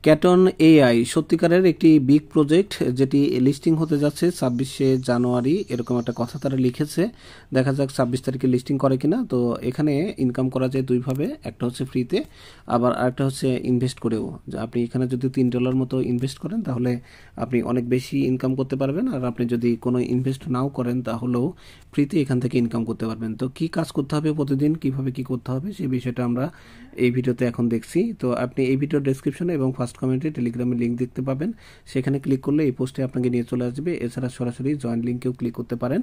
Cation AI সত্যিকারের একটি big project, যেটি লিস্টিং হতে যাচ্ছে 26শে জানুয়ারি, এরকম একটা কথা তারা লিখেছে। দেখা যাক 26 তারিখে লিস্টিং করে কিনা। তো এখানে ইনকাম করা যায় দুইভাবে, একটা হচ্ছে ফ্রিতে, আবার আরেকটা হচ্ছে ইনভেস্ট করেও। আপনি এখানে যদি $3 মতো ইনভেস্ট করেন তাহলে আপনি অনেক বেশি ইনকাম করতে পারবেন, আর আপনি যদি কোনো ইনভেস্ট নাও করেন তাহলেও ফ্রিতে এখান থেকে ইনকাম করতে পারবেন। তো কি কাজ করতে হবে প্রতিদিন, কিভাবে কি করতে হবে, সেই বিষয়টা আমরা এই ভিডিওতে এখন দেখছি। তো আপনি এই ভিডিওর ডেসক্রিপশনে এবং ফার্স্ট কমেন্টে টেলিগ্রামের লিঙ্ক দেখতে পাবেন, সেখানে ক্লিক করলে এই পোস্টে আপনাকে নিয়ে চলে আসবে। এছাড়া সরাসরি জয়েন লিঙ্কেও ক্লিক করতে পারেন।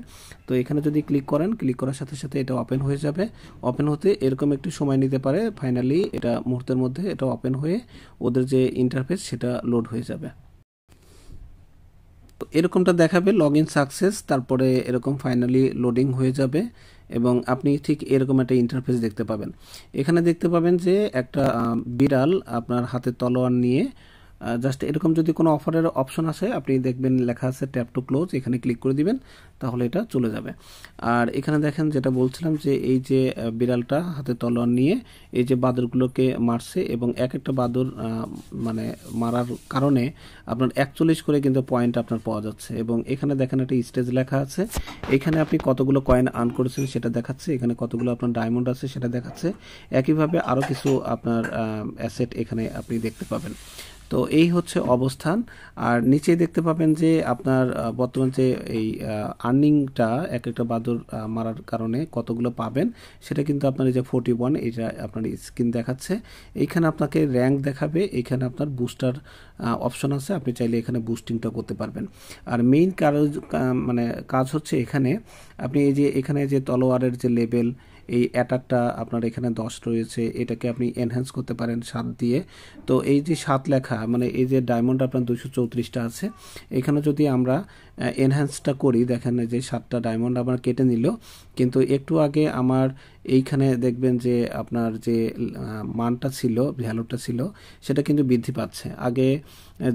তো এখানে যদি ক্লিক করেন, ক্লিক করার সাথে সাথে এটা ওপেন হয়ে যাবে। ওপেন হতে এরকম একটু সময় নিতে পারে, ফাইনালি এটা মুহূর্তের মধ্যে এটা ওপেন হয়ে ওদের যে ইন্টারফেস সেটা লোড হয়ে যাবে। তো এরকমটা দেখাবে লগ ইন সাকসেস, তারপরে এরকম ফাইনালি লোডিং হয়ে যাবে এবং আপনি ঠিক এরকম একটা ইন্টারফেস দেখতে পাবেন। এখানে দেখতে পাবেন যে একটা বিড়াল আপনার হাতে তলোয়ার নিয়ে জাস্ট এরকম যদি কোনো অফারের অপশন আসে, আপনি দেখবেন লেখা আছে ট্যাপ টু ক্লোজ, এখানে ক্লিক করে দিবেন, তাহলে এটা চলে যাবে। আর এখানে দেখেন যেটা বলছিলাম যে এই যে বিড়ালটা হাতে তলোয়ার নিয়ে এই যে বাদুরগুলোকে মারছে এবং এক একটা বাদুর মানে মারার কারণে আপনার 41 করে কিন্তু পয়েন্ট আপনার পাওয়া যাচ্ছে। এবং এখানে দেখেন একটা স্টেজ লেখা আছে, এখানে আপনি কতগুলো কয়েন আর্ন করেছেন সেটা দেখাচ্ছে, এখানে কতগুলো আপনার ডায়মন্ড আছে সেটা দেখাচ্ছে। একইভাবে আরও কিছু আপনার অ্যাসেট এখানে আপনি দেখতে পাবেন। তো এই হচ্ছে অবস্থান। আর নিচে দেখতে পাবেন যে আপনার বর্তমান যে এই আর্নিংটা এক একটা বাদুর মারার কারণে কতগুলো পাবেন সেটা কিন্তু আপনার এই যে 41, এটা আপনার স্ক্রিন দেখাচ্ছে। এইখানে আপনাকে র্যাঙ্ক দেখাবে, এইখানে আপনার বুস্টার অপশন আছে, আপনি চাইলে এখানে বুস্টিংটা করতে পারবেন। আর মেইন কাজ হচ্ছে এখানে আপনি এই যে এখানে যে তলোয়ারের যে লেভেল, এই অ্যাটাকটা আপনার এখানে 10 রয়েছে, এটাকে আপনি এনহ্যান্স করতে পারেন 7 দিয়ে। তো এই যে 7 লেখা মানে এই যে ডায়মন্ড আপনার 234টা আছে, এখানে যদি আমরা এনহ্যান্সটা করি, দেখেন যে 7টা ডায়মন্ড আমার কেটে নিল, কিন্তু একটু আগে আমার এইখানে দেখবেন যে আপনার যে মানটা ছিল, ভ্যালুটা ছিল, সেটা কিন্তু বৃদ্ধি পাচ্ছে। আগে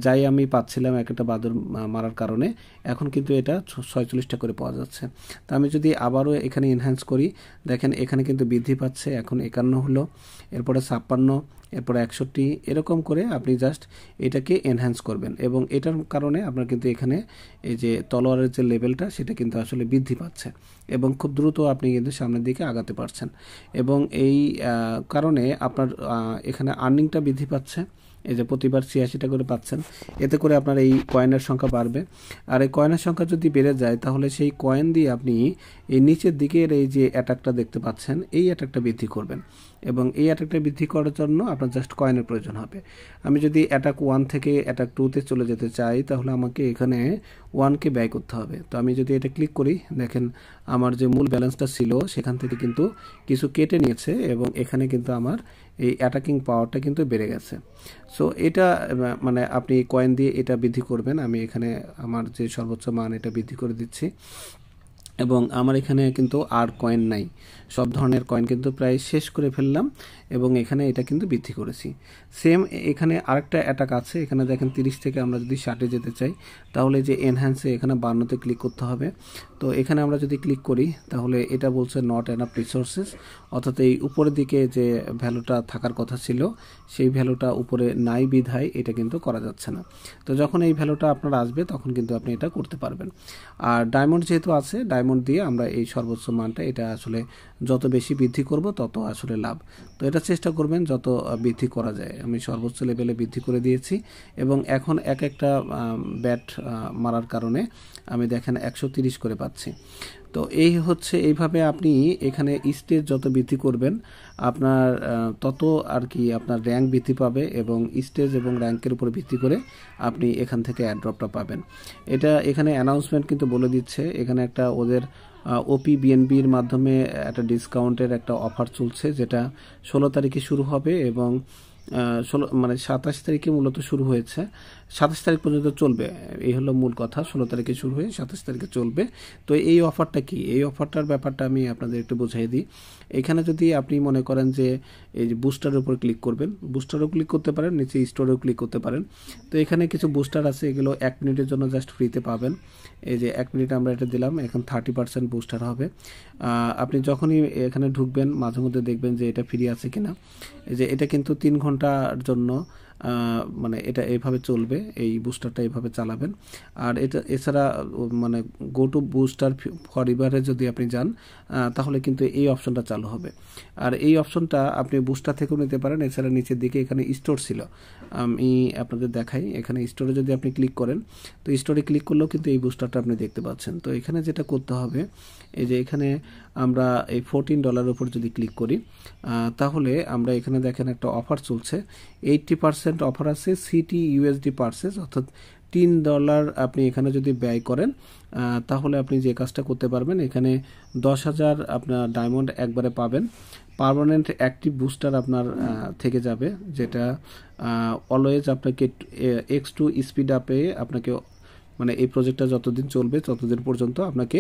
যাই আমি পাচ্ছিলাম এক একটা বাদুর মারার কারণে, এখন কিন্তু এটা 46টা করে পাওয়া যাচ্ছে। তা আমি যদি আবারও এখানে এনহ্যান্স করি, দেখেন এখানে কিন্তু বৃদ্ধি পাচ্ছে, এখন 51 হলো, এরপরে 56, এরপরে 61, এরকম করে আপনি জাস্ট এটাকে এনহ্যান্স করবেন এবং এটার কারণে আপনার কিন্তু এখানে এই যে তলোয়ারের যে লেভেলটা সেটা কিন্তু আসলে বৃদ্ধি পাচ্ছে এবং খুব দ্রুত আপনি কিন্তু সামনের দিকে আগাতে পারছেন। এবং এই কারণে আপনার এখানে আর্নিংটা বৃদ্ধি পাচ্ছে, এই যে প্রতিবার 86টা করে পাচ্ছেন, এতে করে আপনার এই কয়েনের সংখ্যা বাড়বে। আর এই কয়েনের সংখ্যা যদি বেড়ে যায় তাহলে সেই কয়েন দিয়ে আপনি এই নিচের দিকের এই যে অ্যাটাকটা দেখতে পাচ্ছেন, এই অ্যাটাকটা বৃদ্ধি করবেন এবং এই অ্যাটাকটা বৃদ্ধি করার জন্য আপনার জাস্ট কয়েনের প্রয়োজন হবে। আমি যদি অ্যাটাক 1 থেকে অ্যাটাক 2-তে চলে যেতে চাই তাহলে আমাকে এখানে 1কে ব্যয় করতে হবে। তো আমি যদি এটা ক্লিক করি, দেখেন আমার যে মূল ব্যালেন্সটা ছিল সেখান থেকে কিন্তু কিছু কেটে নিয়েছে এবং এখানে কিন্তু আমার এই অ্যাটাকিং পাওয়ারটা কিন্তু বেড়ে গেছে। সো এটা মানে আপনি কয়েন দিয়ে এটা বৃদ্ধি করবেন। আমি এখানে আমার যে সর্বোচ্চ মান এটা বৃদ্ধি করে দিচ্ছি এবং আমার এখানে কিন্তু আর কয়েন নাই, সব ধরনের কয়েন কিন্তু প্রায় শেষ করে ফেললাম এবং এখানে এটা কিন্তু বৃদ্ধি করেছি। সেম এখানে আরেকটা অ্যাটাক আছে, এখানে দেখেন 30 থেকে আমরা যদি 60-এ যেতে চাই তাহলে যে এনহ্যান্সে এখানে 52-তে ক্লিক করতে হবে। তো এখানে আমরা যদি ক্লিক করি তাহলে এটা বলছে নট এনাফ রিসোর্সেস, অর্থাৎ এই উপরের দিকে যে ভ্যালুটা থাকার কথা ছিল সেই ভ্যালুটা উপরে নাই বিধায় এটা কিন্তু করা যাচ্ছে না। তো যখন এই ভ্যালুটা আপনার আসবে তখন কিন্তু আপনি এটা করতে পারবেন। আর ডায়মন্ড যেহেতু আছে, ডায়মন্ড দিয়ে আমরা এই সর্বোচ্চ মানটা এটা আসলে যত বেশি বৃদ্ধি করব তত আসলে লাভ। তো এটা চেষ্টা করবেন যত বৃদ্ধি করা যায়। আমি সর্বোচ্চ লেভেলে বৃদ্ধি করে দিয়েছি এবং এখন এক একটা ব্যাট মারার কারণে আমি দেখেন 130 করে পাচ্ছি। তো এই হচ্ছে এইভাবে আপনি এখানে স্টেজ যত বৃদ্ধি করবেন আপনার তত আর কি আপনার র্যাঙ্ক বৃদ্ধি পাবে এবং স্টেজ এবং র্যাঙ্কের উপর ভিত্তি করে আপনি এখান থেকে অ্যাড্রপটা পাবেন। এটা এখানে অ্যানাউন্সমেন্ট কিন্তু বলে দিচ্ছে, এখানে একটা ওদের ওপি বিএনবির মাধ্যমে একটা ডিসকাউন্টের একটা অফার চলছে, যেটা 16 তারিখে শুরু হবে এবং 27 তারিখে মূলত শুরু হয়েছে, 27 তারিখ পর্যন্ত চলবে, এই হলো মূল কথা। 16 তারিখে শুরু হয়ে 27 তারিখে চলবে। তো এই অফারটা কি, এই অফারটার ব্যাপারটা আমি আপনাদের একটু বুঝিয়ে দিই। এখানে যদি আপনি মনে করেন যে এই যে বুস্টারের উপর ক্লিক করবেন, বুস্টারও ক্লিক করতে পারেন, নিচে স্টোরেও ক্লিক করতে পারেন। তো এখানে কিছু বুস্টার আছে, এগুলো 1 মিনিটের জন্য জাস্ট ফ্রিতে পাবেন। এই যে 1 মিনিট আমরা এটা দিলাম, এখন 30% বুস্টার হবে। আপনি যখনই এখানে ঢুকবেন মাঝে মধ্যে দেখবেন যে এটা ফ্রি আছে কিনা। এই যে এটা কিন্তু 3 ঘন্টার জন্য মানে এটা এইভাবে চলবে, এই বুস্টারটা এইভাবে চালাবেন। আর এটা এছাড়া মানে go to booster for ever যদি আপনি যান তাহলে কিন্তু এই অপশনটা চালু হবে। আর এই অপশনটা আপনি বুস্টার থেকেও নিতে পারেন। এছাড়া নিচের দিকে এখানে স্টোর ছিল, আমি আপনাদের দেখাই। এখানে স্টোরে যদি আপনি ক্লিক করেন, তো স্টোরে ক্লিক করলেও কিন্তু এই বুস্টারটা আপনি দেখতে পাচ্ছেন। তো এখানে যেটা করতে হবে, এই যে এখানে আমরা এই $14 উপর যদি ক্লিক করি তাহলে আমরা এখানে দেখেন একটা অফার চলছে, 80% অফার আছে সিটি ইউএসডি পারচেজ, অর্থাৎ $3 আপনি এখানে যদি ব্যয় করেন তাহলে আপনি যে কাজটা করতে পারবেন, এখানে 10,000 আপনার ডায়মন্ড একবারে পাবেন। পার্মানেন্ট অ্যাক্টিভ বুস্টার আপনার থেকে যাবে, যেটা অলওয়েজ আপনাকে X2 স্পিড আপে আপনাকে মানে এই প্রজেক্টটা যতদিন চলবে ততদিন পর্যন্ত আপনাকে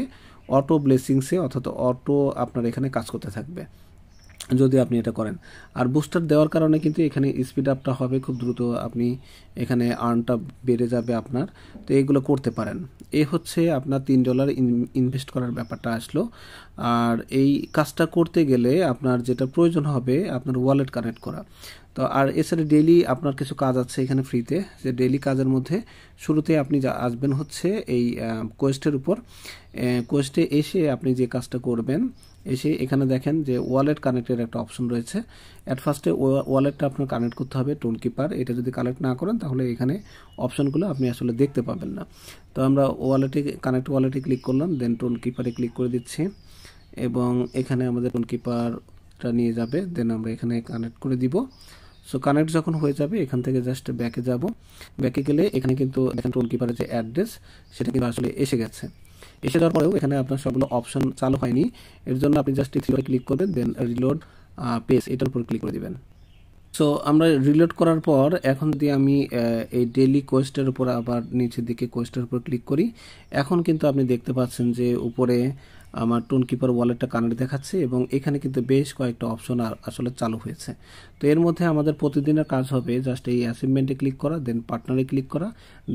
অটো ব্লেসিংসে অর্থাৎ অটো আপনার এখানে কাজ করতে থাকবে যদি আপনি এটা করেন। আর বুস্টার দেওয়ার কারণে কিন্তু এখানে স্পিড আপটা হবে খুব দ্রুত, আপনি এখানে আর্নটা বেড়ে যাবে আপনার। তো এগুলো করতে পারেন। এ হচ্ছে আপনার $3 ইনভেস্ট করার ব্যাপারটা আসলো। আর এই কাজটা করতে গেলে আপনার যেটা প্রয়োজন হবে আপনার ওয়ালেট কানেক্ট করা। তো আর এছাড়া ডেইলি আপনার কিছু কাজ আছে এখানে ফ্রিতে, যে ডেইলি কাজের মধ্যে শুরুতে আপনি যা আসবেন হচ্ছে এই কোয়েস্টের উপর। কোয়েস্টে এসে আপনি যে কাজটা করবেন, এসে এখানে দেখেন যে ওয়ালেট কানেক্টের একটা অপশন রয়েছে। অ্যাট ফার্স্টে ওয়ালেটটা আপনার কানেক্ট করতে হবে টোনকিপার। এটা যদি কানেক্ট না করেন তাহলে এখানে অপশনগুলো আপনি আসলে দেখতে পাবেন না। তো আমরা ওয়ালেটে ক্লিক করলাম, দেন টোনকিপারে ক্লিক করে দিচ্ছি এবং এখানে আমাদের টোনকিপারটা নিয়ে যাবে, দেন আমরা এখানে কানেক্ট করে দিব। সো কানেক্ট যখন হয়ে যাবে এখান থেকে জাস্ট ব্যাকে যাব। ব্যাকে গেলে এখানে কিন্তু দেখেন টোনকিপারের যে অ্যাড্রেস সেটা কিন্তু আসলে এসে গেছে। এসে যাওয়ার পরেও এখানে আপনার সবগুলো অপশন চালু হয়নি, এর জন্য আপনি জাস্ট থ্রি ক্লিক করবেন, দেন রিলোড পেজ এটার উপর ক্লিক করে দিবেন। সো আমরা রিলোড করার পর এখন যদি আমি এই ডেইলি কোয়েস্টের উপর আবার নিচের দিকে কোয়েস্টের উপর ক্লিক করি, এখন কিন্তু আপনি দেখতে পাচ্ছেন যে উপরে আমার টোনকিপার ওয়ালেটটা কানেক্ট দেখাচ্ছে এবং এখানে কিন্তু বেশ কয়েকটা অপশন আসলে চালু হয়েছে। তো এর মধ্যে আমাদের প্রতিদিনের কাজ হবে জাস্ট এই অ্যাচিভমেন্টে ক্লিক করা, দেন পার্টনারে ক্লিক করা,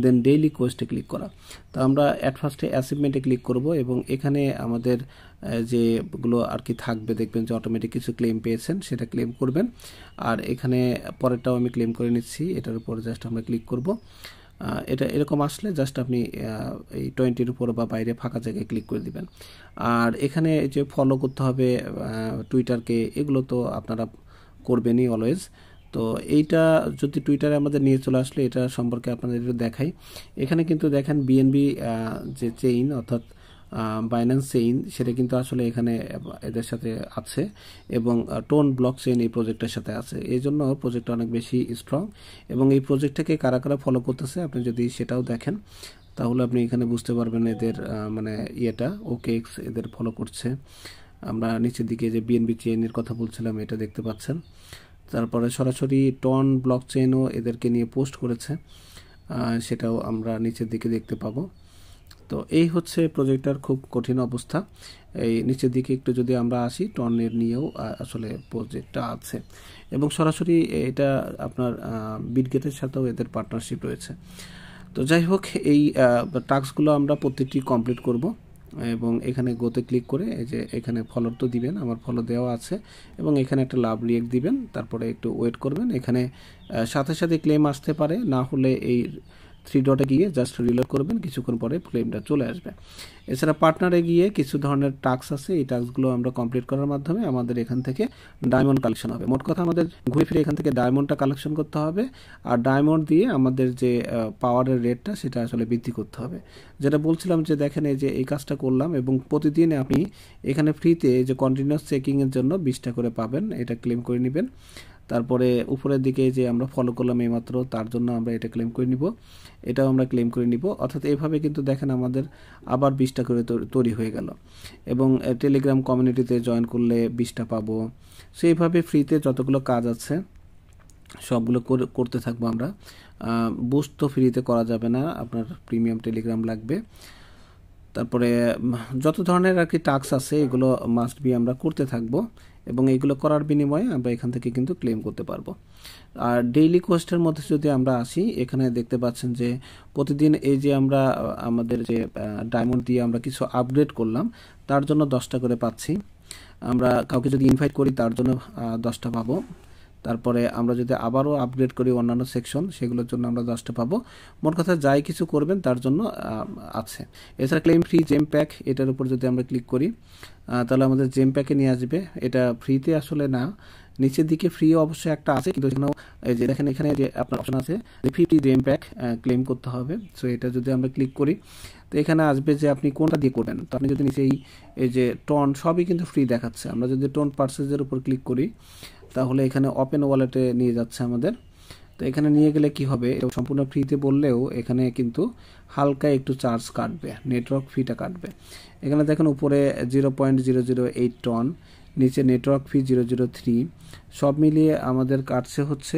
দেন ডেইলি কোয়েস্টে ক্লিক করা। তো আমরা অ্যাট ফার্স্টে অ্যাচিভমেন্টে ক্লিক করব এবং এখানে আমাদের যেগুলো আর কি থাকবে দেখবেন যে অটোমেটিক কিছু ক্লেম পেয়েছেন, সেটা ক্লেম করবেন। আর এখানে পরেরটাও আমি ক্লেম করে নিচ্ছি, এটার উপর জাস্ট আমরা ক্লিক করব। এটা এরকম আসলে জাস্ট আপনি এই 20-র উপর বা বাইরে ফাঁকা জায়গায় ক্লিক করে দিবেন। আর এখানে যে ফলো করতে হবে টুইটারকে, এগুলো তো আপনারা করবেনই অলওয়েজ। তো এইটা যদি টুইটারে আমাদের নিয়ে চলে আসলে এটা সম্পর্কে আপনাদের একটু দেখাই। এখানে কিন্তু দেখেন বিএনবি যে চেইন অর্থাৎ বাইন্যান্স চেইন, সেটা কিন্তু আসলে এখানে এদের সাথে আছে এবং টোন ব্লক চেইন এই প্রজেক্টের সাথে আছে। এই জন্য প্রজেক্টটা অনেক বেশি স্ট্রং এবং এই প্রজেক্টটাকে কারা কারা ফলো করতেছে আপনি যদি সেটাও দেখেন তাহলে আপনি এখানে বুঝতে পারবেন এদের মানে ইয়েটা OKX এদের ফলো করছে। আমরা নিচের দিকে যে বিএনবি চেইনের কথা বলছিলাম এটা দেখতে পাচ্ছেন। তারপরে সরাসরি টন ব্লক চেইনও এদেরকে নিয়ে পোস্ট করেছে, সেটাও আমরা নিচের দিকে দেখতে পাবো। তো এই হচ্ছে প্রজেক্টটার খুব কঠিন অবস্থা। এই নিচের দিকে একটু যদি আমরা আসি, টনের নিয়েও আসলে প্রজেক্টটা আছে এবং সরাসরি এটা আপনার বিটগেটের সাথেও এদের পার্টনারশিপ রয়েছে। তো যাই হোক, এই টাস্কগুলো আমরা প্রত্যেকটি কমপ্লিট করব এবং এখানে গোতে ক্লিক করে এই যে এখানে ফলো তো দিবেন, আমার ফলো দেওয়া আছে এবং এখানে একটা লাভ রিয়েক্ট দিবেন, তারপরে একটু ওয়েট করবেন। এখানে সাথে সাথে ক্লেম আসতে পারে, না হলে এই 3 ডটে গিয়ে জাস্ট রিলোড করবেন, কিছুক্ষণ পরে ক্লেমটা চলে আসবে। এছাড়া পার্টনারে গিয়ে কিছু ধরনের টাস্ক আছে, এই টাস্কগুলো আমরা কমপ্লিট করার মাধ্যমে আমাদের এখান থেকে ডায়মন্ড কালেকশন হবে। মোট কথা আমাদের ঘুরে ফিরে এখান থেকে ডায়মন্ডটা কালেকশন করতে হবে আর ডায়মন্ড দিয়ে আমাদের যে পাওয়ারের রেটটা সেটা আসলে বৃদ্ধি করতে হবে। যেটা বলছিলাম যে দেখেন এই যে এই কাজটা করলাম এবং প্রতিদিন আপনি এখানে ফ্রিতে যে কন্টিনিউয়াস চেকিংয়ের জন্য 20টা করে পাবেন, এটা ক্লেম করে নেবেন। তারপরে উপরের দিকে যে আমরা ফলো করলাম এইমাত্র, তার জন্য আমরা এটা ক্লেম করে নিব, এটাও আমরা ক্লেম করে নিব। অর্থাৎ এইভাবে কিন্তু দেখেন আমাদের আবার 20টা করে তৈরি হয়ে গেল এবং টেলিগ্রাম কমিউনিটিতে জয়েন করলে 20টা পাবো। সো এইভাবে ফ্রিতে যতগুলো কাজ আছে সবগুলো করতে থাকবো আমরা। বুস্ট তো ফ্রিতে করা যাবে না, আপনার প্রিমিয়াম টেলিগ্রাম লাগবে। তারপরে যত ধরনের আর কি টাস্ক আছে এগুলো মাস্ট বি আমরা করতে থাকবো এবং এইগুলো করার বিনিময়ে আমরা এখান থেকে কিন্তু ক্লেম করতে পারবো। আর ডেইলি কোয়েস্টের মধ্যে যদি আমরা আসি, এখানে দেখতে পাচ্ছেন যে প্রতিদিন এই যে আমরা আমাদের যে ডায়মন্ড দিয়ে আমরা কিছু আপগ্রেড করলাম তার জন্য 10টা করে পাচ্ছি। আমরা কাউকে যদি ইনভাইট করি তার জন্য 10টা পাবো। তারপরে আমরা যদি আবারও আপগ্রেড করি অন্যান্য সেকশন, সেগুলোর জন্য আমরা 10টা পাবো। মোট কথা যাই কিছু করবেন তার জন্য আছে। এছাড়া ক্লেম ফ্রি জেম প্যাক, এটার উপর যদি আমরা ক্লিক করি তাহলে আমাদের জেম প্যাকে নিয়ে আসবে। এটা ফ্রিতে আসলে না, নিচের দিকে ফ্রি অবশ্যই একটা আছে, কিন্তু সেখানেও এই যে দেখেন এখানে যে আপনার অপশন আছে যে 50 জেম প্যাক ক্লেম করতে হবে। সো এটা যদি আমরা ক্লিক করি তো এখানে আসবে যে আপনি কোনটা দিয়ে করবেন। তো আপনি যদি নিচে এই যে টোন সবই কিন্তু ফ্রি দেখাচ্ছে। আমরা যদি টোন পারচেজের উপর ক্লিক করি তাহলে এখানে ওপেন ওয়ালেটে নিয়ে যাচ্ছে আমাদের। তো এখানে নিয়ে গেলে কি হবে, এটা সম্পূর্ণ ফ্রিতে বললেও এখানে কিন্তু হালকা একটু চার্জ কাটবে, নেটওয়ার্ক ফিটা কাটবে। এখানে দেখেন উপরে 0.008 টন, নিচে নেটওয়ার্ক ফি 003, সব মিলিয়ে আমাদের কাটছে হচ্ছে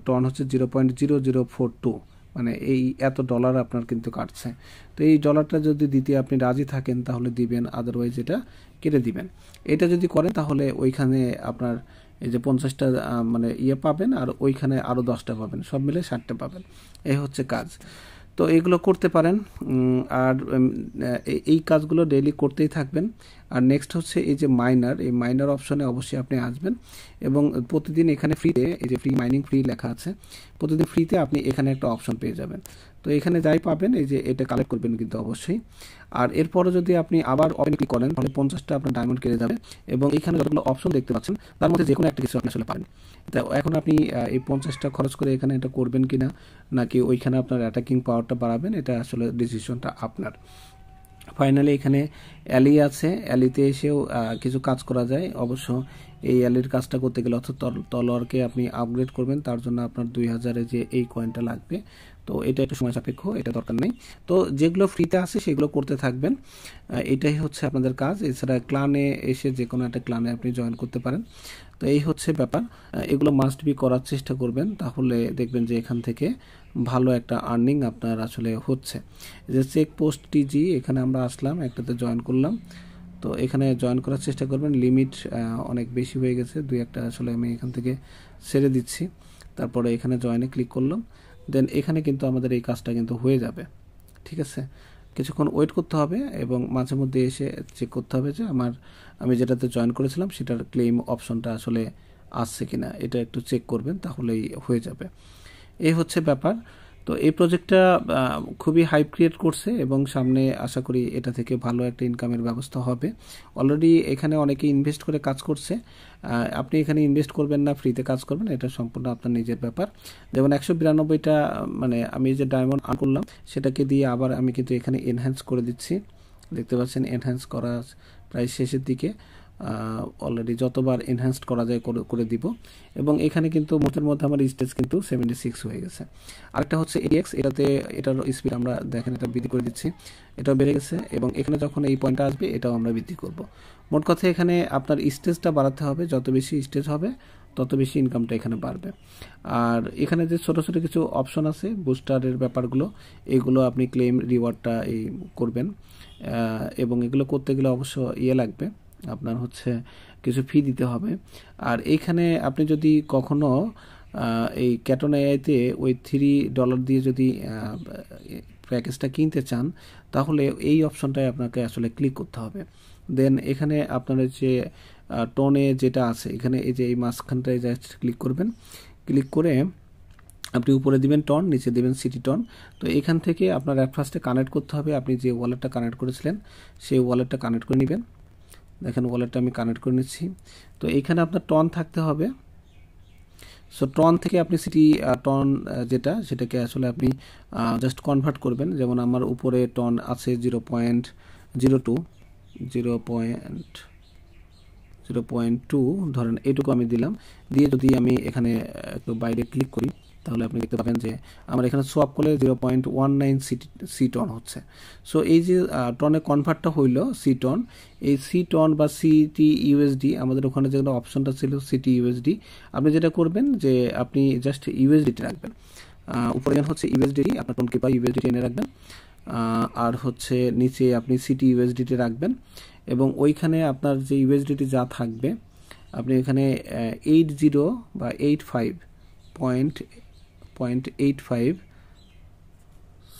টন হচ্ছে 0.0042, মানে এই এত ডলার আপনার কিন্তু কাটছে। তো এই ডলারটা যদি দিতে আপনি রাজি থাকেন তাহলে দিবেন, আদারওয়াইজ এটা কেটে দিবেন। এটা যদি করেন তাহলে ওইখানে আপনার এই যে 50টা মানে পাবেন, আর ওইখানে আরও 10টা পাবেন, সব মিলে 60টা পাবেন। এই হচ্ছে কাজ। তো এগুলো করতে পারেন, আর এই কাজগুলো ডেইলি করতেই থাকবেন। আর নেক্সট হচ্ছে এই যে মাইনার, এই মাইনার অপশনে অবশ্যই আপনি আসবেন এবং প্রতিদিন এখানে ফ্রিতে, এই যে ফ্রি মাইনিং ফ্রি লেখা আছে, প্রতিদিন ফ্রিতে আপনি এখানে একটা অপশন পেয়ে যাবেন। তো এখানে যাই পাবেন এই যে এটা কালেক্ট করবেন কিন্তু অবশ্যই। আর এরপরে যদি আপনি আবার ওপেন ক্লিক করেন তাহলে 50টা আপনার ডায়মন্ড কেটে যাবে এবং এখানে যতগুলো অপশন দেখতে পাচ্ছেন তার মধ্যে যে কোনো একটা কিছু আপনি আসলে পাবেন। তো এখন আপনি এই 50টা খরচ করে এখানে এটা করবেন কিনা, নাকি ওইখানে আপনার অ্যাটাকিং পাওয়ারটা বাড়াবেন, এটা আসলে ডিসিশনটা আপনার। ফাইনালি এখানে অ্যালি আছে, অ্যালিতে এসেও কিছু কাজ করা যায়। অবশ্য এই অ্যালির কাজটা করতে গেলে অর্থাৎ তলোয়ারকে আপনি আপগ্রেড করবেন, তার জন্য আপনার 2000-এ যে এই কয়েনটা লাগবে। তো এটা একটু সময় সাপেক্ষ, এটা দরকার নেই। তো যেগুলো ফ্রিতে আছে সেগুলো করতে থাকবেন, এটাই হচ্ছে আপনাদের কাজ। এছাড়া ক্লানে এসে যে কোনো একটা ক্লানে আপনি জয়েন করতে পারেন। তো এই হচ্ছে ব্যাপার, এগুলো মাস্ট বি করার চেষ্টা করবেন, তাহলে দেখবেন যে এখান থেকে ভালো একটা আর্নিং আপনার আসলে হচ্ছে। যে চেক পোস্ট টিজি, এখানে আমরা আসলাম, একটাতে জয়েন করলাম। তো এখানে জয়েন করার চেষ্টা করবেন, লিমিট অনেক বেশি হয়ে গেছে, 2-1টা আসলে আমি এখান থেকে ছেড়ে দিচ্ছি। তারপরে এখানে জয়েনে ক্লিক করলাম, দেন এখানে কিন্তু আমাদের এই কাজটা কিন্তু হয়ে যাবে। ঠিক আছে, কিছুক্ষণ ওয়েট করতে হবে এবং মাঝে মধ্যে এসে চেক করতে হবে যে আমি যেটাতে জয়েন করেছিলাম সেটার ক্লেম অপশনটা আসলে আসছে কিনা, এটা একটু চেক করবেন, তাহলেই হয়ে যাবে। এই হচ্ছে ব্যাপার। তো এই প্রজেক্টটা খুবই হাইপ ক্রিয়েট করছে এবং সামনে আশা করি এটা থেকে ভালো একটা ইনকামের ব্যবস্থা হবে। অলরেডি এখানে অনেকে ইনভেস্ট করে কাজ করছে, আপনি এখানে ইনভেস্ট করবেন না ফ্রিতে কাজ করবেন, এটা সম্পূর্ণ আপনার নিজের ব্যাপার। যেমন 192টা মানে আমি যে ডায়মন্ড আর্ন করলাম সেটাকে দিয়ে আবার আমি কিন্তু এখানে এনহ্যান্স করে দিচ্ছি। দেখতে পাচ্ছেন এনহ্যান্স করা প্রায় শেষের দিকে, অলরেডি যতবার এনহ্যান্সড করা যায় করে দিব। এবং এখানে কিন্তু মোটের মধ্যে আমার স্টেজ কিন্তু 76 হয়ে গেছে। আরেকটা হচ্ছে AX, এটার স্পিড আমরা দেখেন এটা বৃদ্ধি করে দিচ্ছি, এটাও বেড়ে গেছে এবং এখানে যখন এই পয়েন্টটা আসবে এটাও আমরা বৃদ্ধি করব। মোট কথা এখানে আপনার স্টেজটা বাড়াতে হবে, যত বেশি স্টেজ হবে তত বেশি ইনকামটা এখানে বাড়বে। আর এখানে যে ছোটো ছোটো কিছু অপশন আছে বুস্টারের ব্যাপারগুলো, এগুলো আপনি ক্লেম রিওয়ার্ডটা করবেন এবং এগুলো করতে গেলে অবশ্য লাগবে, আপনার হচ্ছে কিছু ফি দিতে হবে। আর এইখানে আপনি যদি কখনো এই ক্যাটন এআইতে ওই $3 দিয়ে যদি প্যাকেজটা কিনতে চান তাহলে এই অপশনটায় আপনাকে আসলে ক্লিক করতে হবে। দেন এখানে আপনার যে টোনে যেটা আছে এখানে এই যে এই মাঝখানটায় জাস্ট ক্লিক করবেন, ক্লিক করে আপনি উপরে দিবেন টন, নিচে দিবেন সিটি টন। তো এখান থেকে আপনার অ্যাট ফার্স্টে কানেক্ট করতে হবে, আপনি যে ওয়ালেটটা কানেক্ট করেছিলেন সেই ওয়ালেটটা কানেক্ট করে নেবেন। দেখেন ওয়ালেটটা আমি কানেক্ট করে নিচ্ছি। তো এইখানে আপনার টন থাকতে হবে। সো টন থেকে আপনি সিটি টন যেটা সেটাকে আসলে আপনি জাস্ট কনভার্ট করবেন। যেমন আমার উপরে টন আছে 0.2 ধরেন, এইটুকু আমি দিলাম। দিয়ে যদি আমি এখানে একটু বাইরে ক্লিক করি তাহলে আপনি দেখতে পাবেন যে আমার এখানে সোয়াপ করলে 0.19 সি টন হচ্ছে। সো এই যে টনে কনভার্টটা হইল সি টন, এই সি টন বা সিটি ইউএসডি, আমাদের ওখানে যেগুলো অপশনটা ছিল সিটি ইউএসডি, আপনি যেটা করবেন যে আপনি জাস্ট ইউএসডিটি রাখবেন, উপরে হচ্ছে ইউএসডি, আপনার টোন কিপার ইউএসডিটি এনে রাখবেন, আর হচ্ছে নিচে আপনি সিটি ইউএসডিটি রাখবেন এবং ওইখানে আপনার যে ইউএসডিটি যা থাকবে আপনি এখানে 80 বা 85.85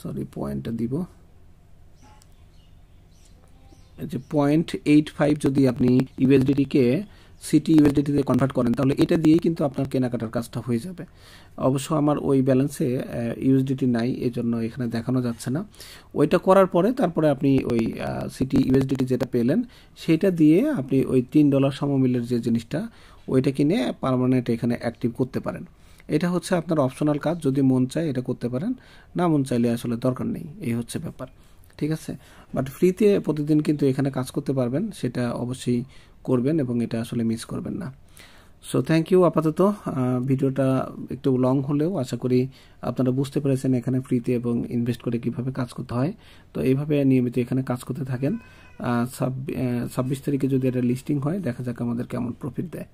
সরি পয়েন্টটা দিব, যে 0.85 যদি আপনি ইউএসডিটিকে সিটি ইউএসডিটিতে কনভার্ট করেন তাহলে এটা দিয়েই কিন্তু আপনার কেনাকাটার কাজটা হয়ে যাবে। অবশ্য আমার ওই ব্যালেন্সে ইউএসডিটি নাই, এই জন্য এখানে দেখানো যাচ্ছে না। ওইটা করার পরে তারপরে আপনি ওই সিটি ইউএসডিটি যেটা পেলেন সেইটা দিয়ে আপনি ওই $3 সমমূল্যের যে জিনিসটা ওইটা কিনে পার্মানেন্ট এখানে অ্যাক্টিভ করতে পারেন। এটা হচ্ছে আপনার অপশনাল কাজ, যদি মন চায় এটা করতে পারেন, না মন চাইলে আসলে দরকার নেই, এই হচ্ছে ব্যাপার। ঠিক আছে, বাট ফ্রিতে প্রতিদিন কিন্তু এখানে কাজ করতে পারবেন, সেটা অবশ্যই করবেন এবং এটা আসলে মিস করবেন না। So thank you. আপাতত ভিডিওটা একটু লং হলেও আশা করি আপনারা বুঝতে পেরেছেন এখানে ফ্রিতে এবং ইনভেস্ট করে কিভাবে কাজ করতে হয়। তো এইভাবে নিয়মিত এখানে কাজ করতে থাকেন। 26 তারিখে যদি এটা লিস্টিং হয়, দেখা যাক আমাদের কেমন প্রফিট দেয়।